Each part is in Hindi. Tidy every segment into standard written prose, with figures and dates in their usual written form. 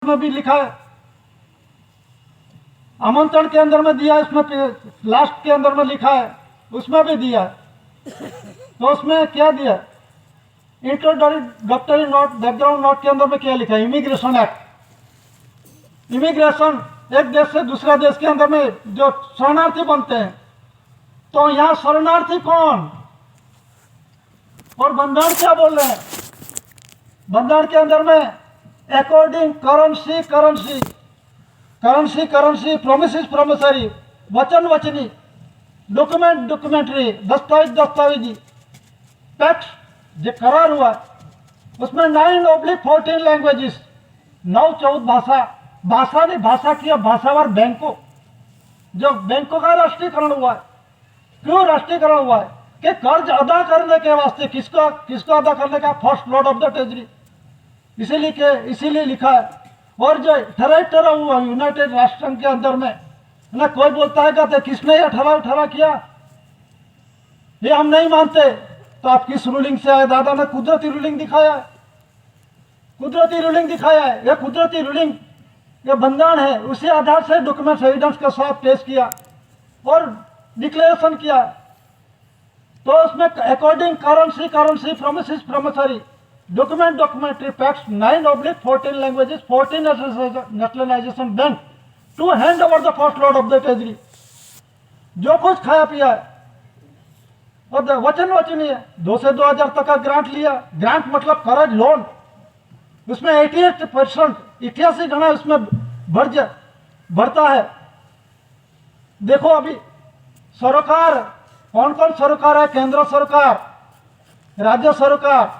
में भी लिखा है, आमंत्रण के अंदर में दिया, इसमें लास्ट के अंदर में लिखा है, उसमें भी दिया है। तो उसमें क्या दिया, इंट्रोडक्टरी नोट, बैकग्राउंड नोट के अंदर में क्या लिखा है, इमिग्रेशन एक्ट। इमिग्रेशन, एक देश से दूसरे देश के अंदर में जो शरणार्थी बनते हैं, तो यहाँ शरणार्थी कौन और बंधारण क्या बोल रहे हैं। बंधारण के अंदर में according currency currency currency currency promises promissory, वचन वचनी, डॉक्यूमेंट डॉक्यूमेंट्री, दस्तावेज दस्तावेजी, पैक्ट जो करार हुआ, उसमें 9/14 लैंग्वेजेस, 9-14 भाषा ने भाषा किया, भाषावार बैंकों, जो बैंकों का राष्ट्रीयकरण हुआ है। क्यों राष्ट्रीयकरण हुआ है कि कर्ज अदा करने के वास्ते, किसको अदा करने का, first lord of the treasury, इसीलिए लिखा है। और जो ठहरा हुआ यूनाइटेड राष्ट्र के अंदर में ना, कोई बोलता है कहते किसने ये ठहरा किया, ये हम नहीं मानते। तो आप किस रूलिंग से आए, दादा ने कुदरती रूलिंग दिखाया है, कुदरती रूलिंग दिखाया है। ये कुदरती रूलिंग, ये बंधारण है, उसी आधार से डॉक्यूमेंट एविडेंस के साथ पेश किया और डिक्लेरेशन किया। तो उसमें according currency currency promises promissory, document documentary, pacts, 9/14 languages, 14 nationalization bank to hand over the first lord of the treasury, जो कुछ खाया पिया है। और वचन वचनी है, 2 से 2,000 तक का ग्रांट लिया। ग्रांट मतलब कर्ज, लोन, उसमें 88%, 88 गुना उसमें बढ़ता है। देखो अभी सरकार, कौन कौन सरकार है, केंद्र सरकार, राज्य सरकार,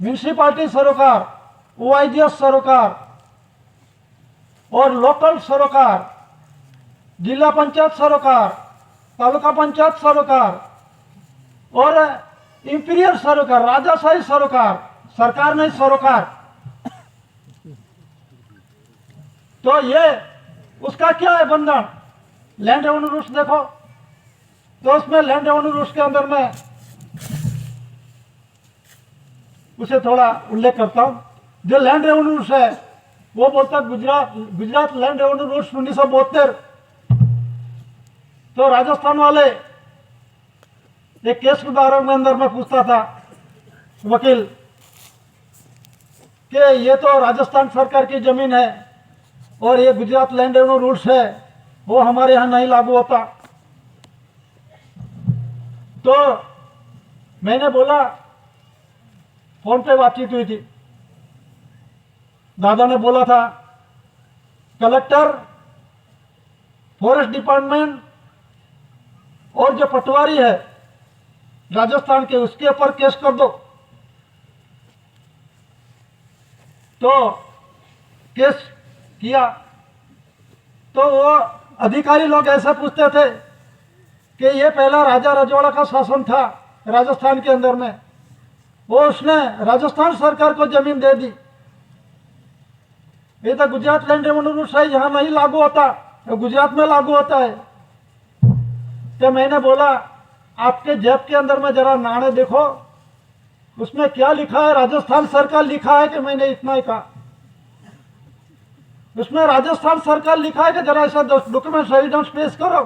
म्यूनिसिपालिटी सरकार, OIGS सरकार और लोकल सरकार, जिला पंचायत सरकार, तालुका पंचायत सरकार और इंपीरियल सरकार, राजाशाही सरकार, सरकार नहीं सरोकार। तो ये उसका क्या है बंधन, लैंड रेवेन्यू रूल्स देखो। तो उसमें लैंड रेवेन्यू रूल्स के अंदर में उसे थोड़ा उल्लेख करता हूं। जो लैंड रेवेन्यू रूल्स है वो बोलता है गुजरात लैंड रेवेन्यू रूल्स 1972। तो राजस्थान वाले एक केस के बारे में अंदर में पूछता था वकील कि ये तो राजस्थान सरकार की जमीन है और ये गुजरात लैंड रेवेन्यू रूल्स है, वो हमारे यहाँ नहीं लागू होता। तो मैंने बोला, फोन पे बातचीत हुई थी, दादा ने बोला था कलेक्टर, फॉरेस्ट डिपार्टमेंट और जो पटवारी है राजस्थान के, उसके ऊपर केस कर दो। तो केस किया। तो वो अधिकारी लोग ऐसा पूछते थे कि ये पहला राजा रजवाड़ा का शासन था राजस्थान के अंदर में, वो उसने राजस्थान सरकार को जमीन दे दी, ये तो गुजरात लैंड रेवेन्यू रूल्स है, यहाँ नहीं लागू होता, तो गुजरात में लागू होता है। तो मैंने बोला आपके जेब के अंदर में जरा नाणे देखो, उसमें क्या लिखा है, राजस्थान सरकार लिखा है कि मैंने इतना ही कहा, उसमें राजस्थान सरकार लिखा है कि जरा ऐसा डॉक्यूमेंट एविडेंस पेश करो।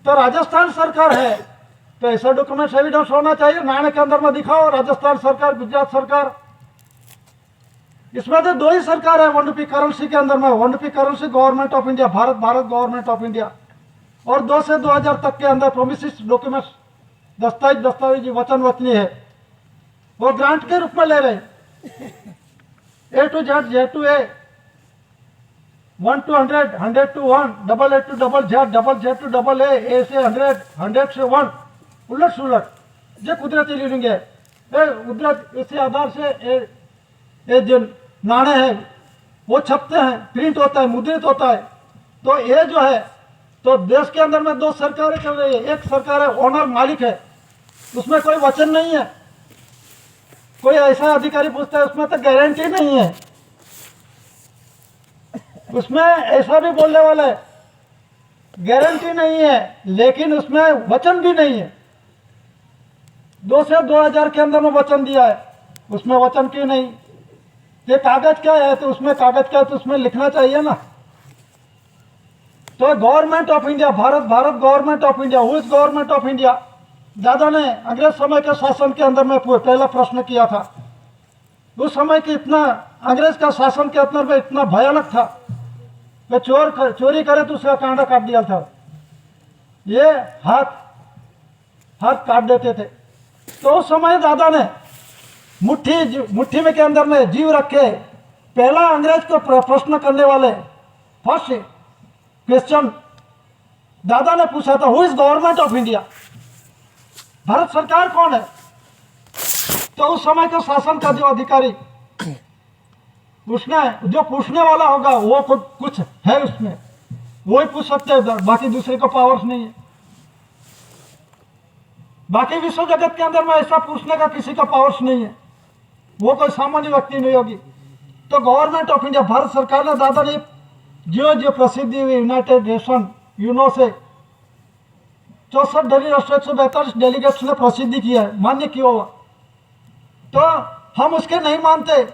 तो राजस्थान सरकार है तो ऐसा डॉक्यूमेंट एविडेंस होना चाहिए, नाणे के अंदर में दिखाओ राजस्थान सरकार, गुजरात सरकार। इसमें तो 2 ही सरकार है, 1 रुपी करेंसी के अंदर में, 1 रुपी currency government of India, Bharat government of India, और 2 से 2,000 तक के अंदर प्रोमिसेस डॉक्यूमेंट्स, दस्तावेज वचन वचनी है, वो ग्रांट के रूप में ले रहे। A to Z, Z to A, 1 to 100, 100 to 1, AA to Z, Z to AA, A से 100, 100 से 1, उलट सुलट, जो कुदरती रूलिंग है। इसी आधार से ये जो नाणे हैं वो छपते हैं, प्रिंट होता है, मुद्रित होता है। तो ये जो है, तो देश के अंदर में 2 सरकारें चल रही है। एक सरकार है ओनर, मालिक है, उसमें कोई वचन नहीं है। कोई ऐसा अधिकारी पूछता है, उसमें तो गारंटी नहीं है, उसमें ऐसा भी बोलने वाला है गारंटी नहीं है, लेकिन उसमें वचन भी नहीं है। 2 से 2,000 के अंदर में वचन दिया है, उसमें वचन क्यों नहीं। ये कागज क्या है, तो उसमें कागज क्या है तो उसमें लिखना चाहिए ना। तो government of India, Bharat government of India, who is government of India. दादा ने अंग्रेज समय के शासन के अंदर में पहला प्रश्न किया था। उस समय की इतना अंग्रेज का शासन के अंदर में इतना भयानक था कि चोरी करे तो उसका कांटा काट दिया था, ये हाथ काट देते थे। तो उस समय दादा ने मुट्ठी में के अंदर में जीव रखे पहला अंग्रेज को प्रश्न करने वाले फर्स्ट क्वेश्चन दादा ने पूछा था, who is government of India, Bharat सरकार कौन है। तो उस समय के शासन का जो अधिकारी, उसने जो पूछने वाला होगा वो कुछ है उसमें, वो ही पूछ सकते हैं, बाकी दूसरे को पावर्स नहीं है। बाकी विश्व जगत के अंदर में ऐसा पूछने का किसी का पावर्स नहीं है, वो कोई सामान्य व्यक्ति नहीं होगी। तो गवर्नमेंट ऑफ इंडिया, भारत सरकार ने दादा ने जो प्रसिद्धि हुई यूनाइटेड नेशन यूनो से 64 डेलीगेट्स 142 डेलीगेट्स ने प्रसिद्धि किया है, मान्य किया हुआ। तो हम उसके नहीं मानते।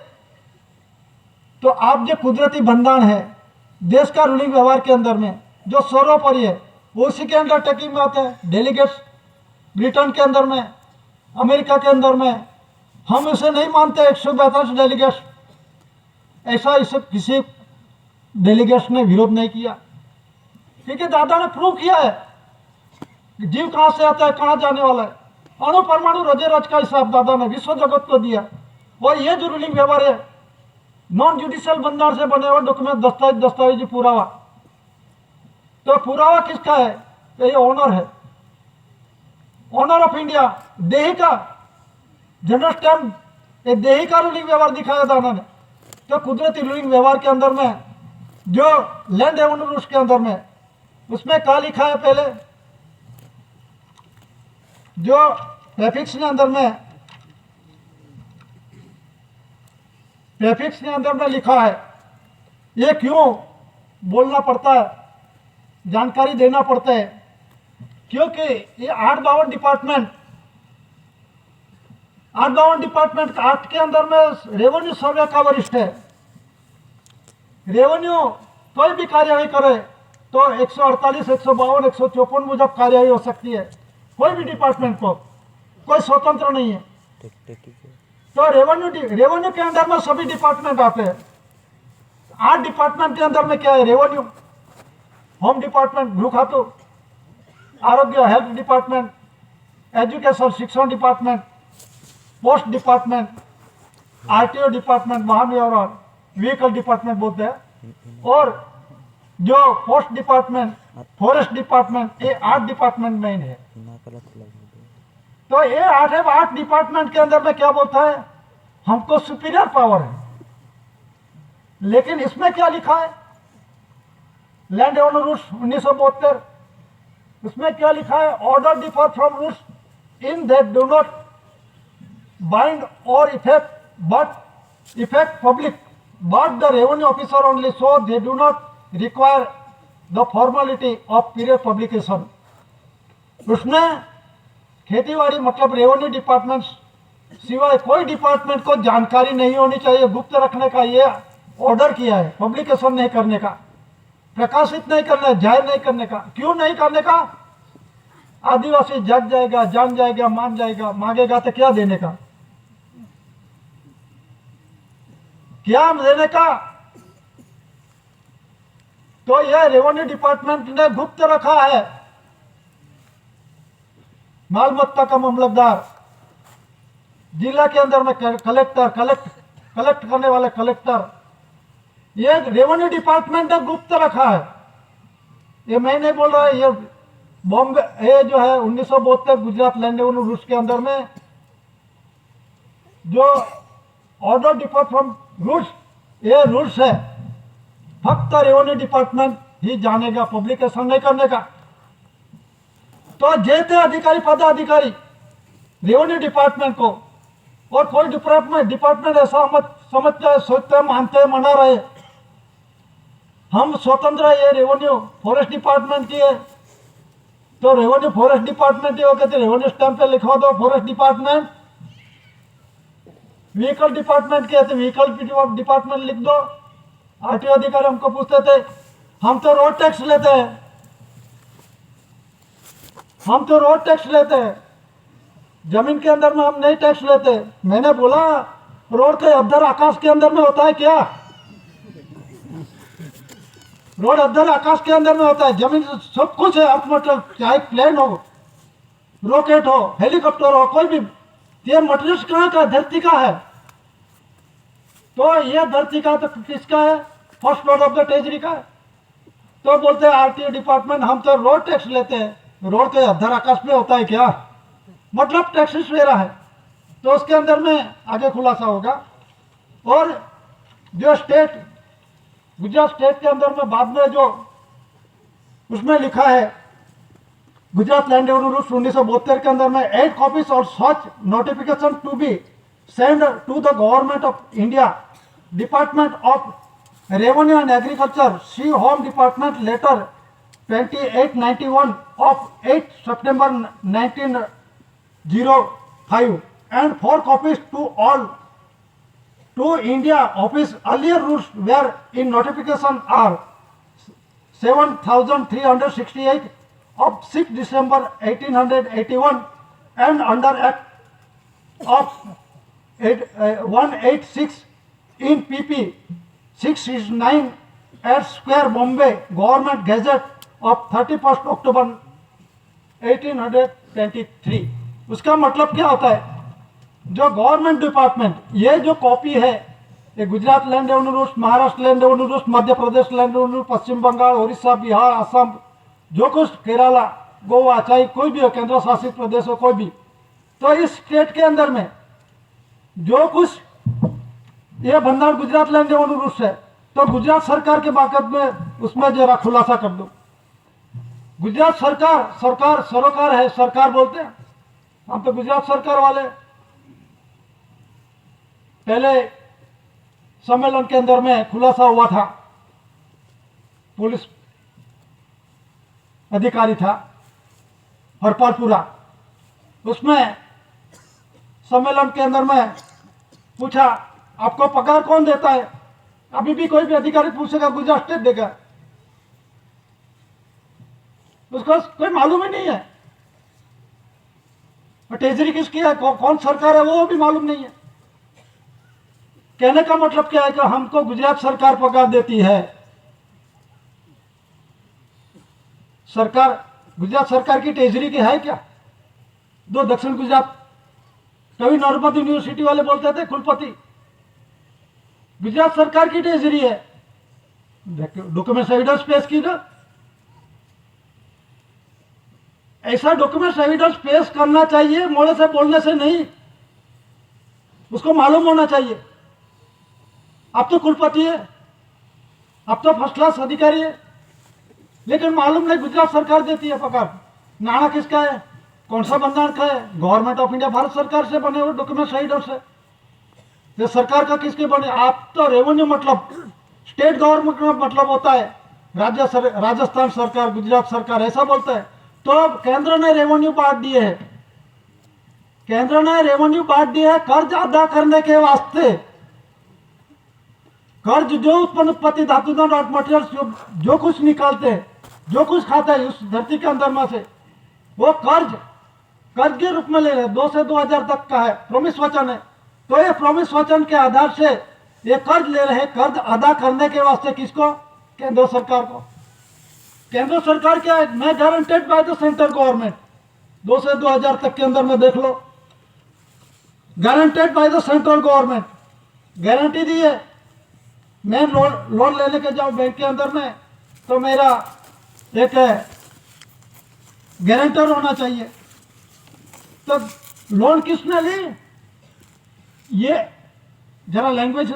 तो आप जो कुदरती बंधन है देश का रूलिंग व्यवहार के अंदर में जो सर्वोपरि है, वो उसी के अंडरटेकिंग में आते हैं। डेलीगेट्स ब्रिटेन के अंदर में, अमेरिका के अंदर में, हम उसे नहीं मानते 142 डेलीगेट्स। ऐसा इसे किसी डेलीगेट्स ने विरोध नहीं किया, क्योंकि दादा ने प्रूव किया है जीव कहाँ से आता है, कहाँ जाने वाला है। अणु परमाणु रजे रज का हिसाब दादा ने विश्व जगत को दिया। और ये जो रूलिंग व्यवहार है नॉन जुडिशियल बंधन से बने हुए डॉक्यूमेंट, दस्तावेजी पुरावा। तो पुरावा किसका है, तो ये ऑनर है, ऑनर ऑफ इंडिया, देही का जनरल स्टैम्प, ये देही का रूलिंग व्यवहार दिखाया दादा ने। तो कुदरती रूलिंग व्यवहार के अंदर में जो लैंड रेवेन्यू रूल्स के अंदर में उसमें क्या लिखा है, पहले जो प्रेफिक्स के अंदर में लिखा है, ये क्यों बोलना पड़ता है, जानकारी देना पड़ता है, क्योंकि ये 852 डिपार्टमेंट एक्ट के अंदर में रेवेन्यू सर्वे का वरिष्ठ है। रेवेन्यू कोई भी कार्यवाही करे तो 148, 152, 154 मुजब कार्यवाही हो सकती है। कोई भी डिपार्टमेंट को कोई स्वतंत्र नहीं है। तो रेवेन्यू के अंदर में सभी डिपार्टमेंट आते हैं। 8 डिपार्टमेंट के अंदर में क्या है, रेवेन्यू, होम डिपार्टमेंट, गृह खातु, आरोग्य हेल्थ डिपार्टमेंट, एजुकेशन शिक्षण department, post department, RTO department, वाहन व्यवहार व्हीकल डिपार्टमेंट बोलते हैं, और जो पोस्ट डिपार्टमेंट, फॉरेस्ट डिपार्टमेंट, ये 8 डिपार्टमेंट मेन है। तो ये 8 डिपार्टमेंट के अंदर में क्या बोलता है, हमको सुपीरियर पावर है। लेकिन इसमें क्या लिखा है, लैंड रेवेन्यू रूल्स 1972, उसमें क्या लिखा है, order differ from rules in that do not bind or affect public but the revenue officer only, so they do not require the formality of period publication. उसमें खेतीबाड़ी मतलब रेवेन्यू डिपार्टमेंट सिवाय कोई डिपार्टमेंट को जानकारी नहीं होनी चाहिए, गुप्त रखने का ये ऑर्डर किया है, पब्लिकेशन नहीं करने का, प्रकाशित नहीं करना, जाहिर नहीं करने का। क्यों नहीं करने का, आदिवासी जग जाएगा, जान जाएगा, मान जाएगा, मांगेगा तो क्या देने का, क्या देने का। तो यह रेवेन्यू डिपार्टमेंट ने गुप्त रखा है। मालमत्ता का मामलतदार, जिला के अंदर में कलेक्टर, कलेक्ट करने वाले कलेक्टर, ये रेवेन्यू डिपार्टमेंट ने गुप्त रखा है। ये मैं नहीं बोल रहा है, ये बॉम्बे, ये जो है 1972 गुजरात लैंड रेवेन्यू रूल्स के अंदर में जो ऑर्डर डिफर फ्रॉम रूल्स, ये रूल्स है, फक्त रेवेन्यू डिपार्टमेंट ही जानेगा, पब्लिकेशन नहीं करने का। तो जैसे अधिकारी पदाधिकारी रेवेन्यू डिपार्टमेंट को और कोई डिपार्टमेंट ऐसा मत समझते हैं, सोचते हैं, मानते हैं, मना रहे, हम स्वतंत्र है, ये रेवेन्यू फॉरेस्ट डिपार्टमेंट की है, तो रेवेन्यू फॉरेस्ट डिपार्टमेंट ही हो, कहते रेवेन्यू स्टैंप पे लिखवा दो फॉरेस्ट डिपार्टमेंट, व्हीकल डिपार्टमेंट के थे, व्हीकल डिपार्टमेंट लिख दो। आरटीओ अधिकारी हमको पूछते थे, हम तो रोड टैक्स लेते हैं, हम तो रोड टैक्स लेते हैं, जमीन के अंदर में हम नहीं टैक्स लेते। मैंने बोला रोड के अद्धर आकाश के अंदर में होता है क्या? रोड अद्धर आकाश के अंदर में होता है, जमीन सब कुछ है, अर्थ मटेरियल, चाहे प्लेन हो, रॉकेट हो, हेलीकॉप्टर हो, कोई भी, ये मटेरियल कहाँ का? धरती का है। तो ये धरती का तो किसका है? First floor of the treasury का है। तो बोलते हैं आरटीओ डिपार्टमेंट, हम तो रोड टैक्स लेते हैं, रोड के अद्धर आकाश में होता है क्या? मतलब टैक्सेस ले रहा है। तो उसके अंदर में आगे खुलासा होगा। और जो स्टेट, गुजरात स्टेट के अंदर में बाद में जो उसमें लिखा है, गुजरात लैंड रेवेन्यू रूल्स 1972 के अंदर में 8 कॉपीज और such notification to be send to the government of India, department of revenue and agriculture, see home department letter 2891 of 8 September 1905 and 4 copies to all to India office. Earlier rules were in notification are 7368 of 6 December 1881 and under Act of 186 in PP 669 at Square Bombay Government Gazette of 31st October 1823। उसका मतलब क्या होता है? जो गवर्नमेंट डिपार्टमेंट, ये जो कॉपी है, ये Gujarat land revenue rules, Maharashtra land revenue rules, Madhya Pradesh land revenue, Paschim Bengal, Orissa, Bihar, Assam, जो कुछ, केरला, गोवा, चाहे कोई भी हो, केंद्र शासित प्रदेश हो, कोई भी, तो इस स्टेट के अंदर में जो कुछ ये भंडार गुजरात लैंड रेवेन्यू रूल्स है, तो गुजरात सरकार के बाकत में उसमें जरा खुलासा कर दो। गुजरात सरकार, सरकार सरोकार है, सरकार बोलते हैं, हम तो गुजरात सरकार वाले। पहले सम्मेलन के अंदर में खुलासा हुआ था, पुलिस अधिकारी था हरपालपुरा, उसमें सम्मेलन के अंदर में पूछा, आपको पगार कौन देता है? अभी भी कोई भी अधिकारी पूछेगा, गुजरात स्टेट देगा, उसको कोई मालूम ही नहीं है। ट्रेजरी किसकी है, कौन सरकार है, वो भी मालूम नहीं है। कहने का मतलब क्या है कि हमको गुजरात सरकार पगार देती है। सरकार, गुजरात सरकार की ट्रेजरी की है क्या? दो दक्षिण गुजरात, कभी नर्मदा यूनिवर्सिटी वाले बोलते थे कुलपति, गुजरात सरकार की ट्रेजरी है। डॉक्यूमेंट्स एविडेंस पेश की ना, ऐसा डॉक्यूमेंट्स एविडेंस पेश करना चाहिए, मोड़े से बोलने से नहीं, उसको मालूम होना चाहिए। आप तो कुलपति है, आप तो फर्स्ट क्लास अधिकारी है, लेकिन मालूम नहीं गुजरात सरकार देती है पगार। नाणा किसका है, कौन सा बंधारण का है? गवर्नमेंट ऑफ इंडिया, भारत सरकार से बने हुए डॉक्यूमेंट्स एविडेंस है। ये सरकार का किसके बने? आप तो रेवेन्यू मतलब स्टेट गवर्नमेंट का मतलब होता है राजस्थान सरकार, गुजरात सरकार, ऐसा बोलता है। तो केंद्र ने रेवेन्यू बांट दिए है, केंद्र ने रेवेन्यू बांट दिए है कर्ज अदा करने के वास्ते। कर्ज जो उत्पत्ति धातु डॉट मटेरियल जो कुछ निकालते हैं, जो कुछ खाते हैं उस धरती के अंदर में से, वो कर्ज के रूप में ले रहे, 2 से 2000 तक का है, प्रॉमिस वचन है। तो ये प्रॉमिस वचन के आधार से ये कर्ज ले रहे हैं, कर्ज अदा करने के वास्ते किसको? केंद्र सरकार को। केंद्र सरकार क्या है? मैं guaranteed by the central government, 2 से 2000 तक के अंदर में देख लो, guaranteed by the central government, guarantee दी है। मैं लोन लेने के जाऊँ बैंक के अंदर में, तो मेरा एक गारंटर होना चाहिए। तो लोन किसने ली? ये जरा लैंग्वेज